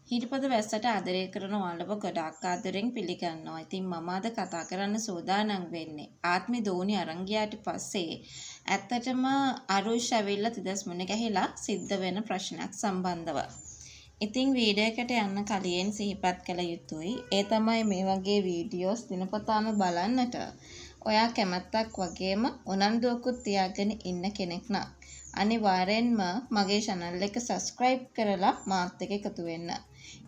හිරිපොද වැස්සට ආදරය කරන ඔයාලව ගොඩාක් ආදරෙන් පිළිගන්නවා. ඉතින් මම අද කතා කරන්න සූදානම් වෙන්නේ ආත්මි දෝනි අරන් ගියාට පස්සේ ඇත්තටම අරුෂ් ඇවිල්ලා තිදස් මුණ ගැහිලා සිද්ධ වෙන ප්‍රශ්නයක් සම්බන්ධව. ඉතින් වීඩියෝ එකට යන්න කලින් සිහිපත් කළ යුතුයි. ඒ තමයි මේ වගේ වීඩියෝස් දිනපතාම බලන්නට ඔයා කැමැත්තක් වගේම උනන්දුවකුත් තියාගෙන ඉන්න කෙනෙක් නම් අනිවාර්යෙන්ම මගේ channel එක subscribe කරලා මාත් එක්ක එකතු වෙන්න.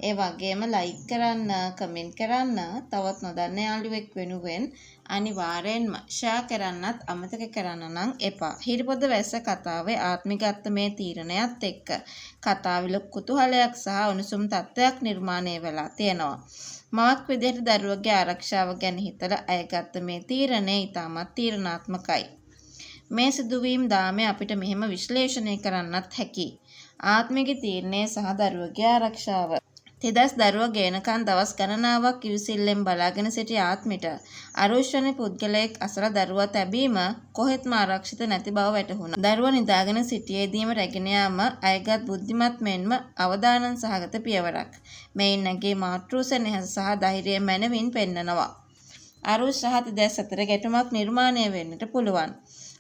ඒ වගේම like කරන්න, comment කරන්න, තවත් නොදන්න යාළුවෙක් වෙනුවෙන් අනිවාර්යෙන්ම share කරන්නත් අමතක කරන්න නම් එපා. හිරිපොද වැස්ස කතාවේ ආත්මිකත්ව මේ තීරණයත් එක්ක කතාවේ කුතුහලයක් සහ උණුසුම් තත්ත්වයක් නිර්මාණය වෙලා තියෙනවා. මවක් විදිහට දරුවගේ ආරක්ෂාව ගැන හිතලා අයගත්ත මේ තීරණය ඉතාමත් තීරණාත්මකයි. මේ සිදුවීම් දාමේ අපිට මෙහෙම විශ්ලේෂණය කරන්නත් හැකි. ආත්මික තීරණය සහ දරුවගේ ආරක්ෂාව. තිදස් දරුවා ගේනකන් දවස් ගණනාවක් ඉවසිල්ලෙන් බලාගෙන සිටි ආත්මිට අරුෂ් වැනි පුද්ගලයෙක් අසල දරුවා තැබීම කොහෙත්ම ආරක්ෂිත නැති බව වැටහුණා. දරුවා නිදාගෙන සිටියේදීම රැගෙන යාම අයගත් බුද්ධිමත් මෙන්ම අවදානම් සහගත පියවරක්. මෙයින් නැගේ මාතෘ සෙනෙහස සහ ධෛර්යය මැනවින් පෙන්නනවා. අරුෂ් සහ තිදස් අතර ගැටුමක් නිර්මාණය වෙන්නට පුළුවන්.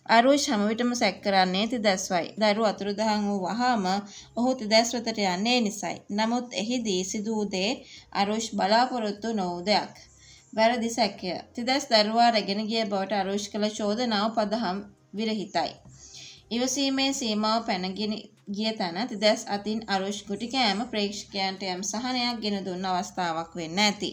අරුෂ් හැම විටම සැක කරන්නේ තිදස්වයි. දරුවා අතුරුදහන් වූ වහාම ඔහු තිදස් වෙතට යන්නේ නිසයි. නමුත් එහිදී සිදු වූ දේ අරුෂ් බලාපොරොත්තු නොවූ දෙයක්. වැරදි සැකය. තිදස් දරුවා රැගෙන ගිය බවට අරුෂ් කළ චෝදනාව පදහම් විරහිතයි. ඉවසීමේ සීමාව පැන ගිය තැන තිදස් අතින් අරුෂ් ගුටි කෑම ප්‍රේක්ෂකයන්ට යම් සහනයක් ගෙන දුන්න අවස්ථාවක් වෙන්න ඇති.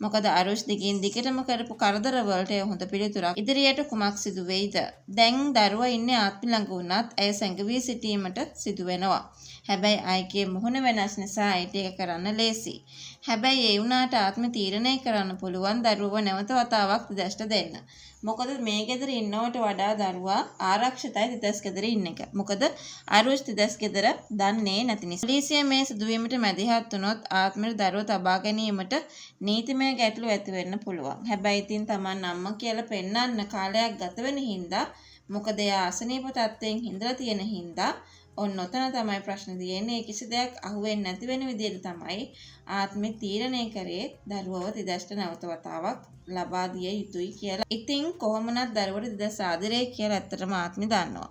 මොකද අරුෂ් දිගින් දිගටම කරපු කරදරවලට හොඳ පිළිතුරක් ඉදිරියට කුමක් සිදු වෙයිද? දැන් දරුවා ඉන්නේ ආත්මි ළඟ වුණත් ඇය සැඟවී සිටීමට සිදු වෙනවා. හැබැයි අයගේ මුහුණ වෙනස් නිසා අයිට ඒක කරන්න ලේසි. හැබැයි ඒ වුණාට ආත්මි තීරණය කරන්න පුළුවන් දරුවව නැවත වතාවක් තිදස්ට දෙන්න. මොකද මේ ගෙදර ඉන්නවට වඩා දරුවා ආරක්ෂිතයි තිදස් ගෙදර ඉන්න එක. මොකද අරුෂ් තිදස් ගෙදර දන්නේ නැති නිසා. පොලිසිය මේ සිදුවීමට මැදිහත් වුණොත් ආත්මට දරුවා තබා ගැනීමට නීතිමය ගැටලු ඇති වෙන්න පුළුවන්. හැබැයි ඉතින් Taman අම්මා කියලා පෙන්නන්න කාලයක් ගත වෙන හින්දා මොකද එයා අසනීප තත්ත්වයෙන් හිඳලා තියෙන හින්දා ඔන්න ඔතන තමයි ප්‍රශ්නේ තියෙන්නේ. කිසි දෙයක් අහුවෙන්නේ නැති වෙන විදිහට තමයි ආත්මෙ තීරණය කරේ දරුවව තිදස්ට නැවත වතාවක් ලබා දිය යුතුයි කියලා. ඉතින් කොහොමනත් දරුවට තිදස් ආදරේ කියලා ඇත්තටම ආත්මෙ දන්නවා.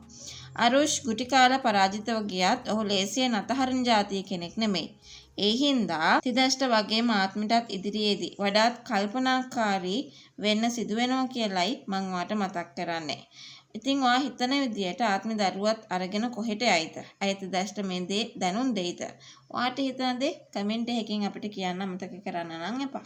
අරුෂ් ගුටි කාලා පරාජිතව ගියත් ඔහු ලේසියෙන් අතහරින ජාතිය කෙනෙක් නෙමෙයි. ඒ හින්දා තිදස්ට වගේම ආත්මිටත් ඉදිරියේදී වඩාත් කල්පනාකාරී වෙන්න සිදු වෙනවා කියලයි මම ඔයාලට මතක් කරන්නේ. ඉතින් ඔයා හිතන විදියට ආත්මි දරුවත් අරගෙන කොහෙට යයිද? ඇයි තිදස්ට මේ දේ දැනුම් දෙයිද? ඔයාට හිතන දේ කමෙන්ට් එකකින් අපිට කියන්න අමතක කරන්න නම් එපා.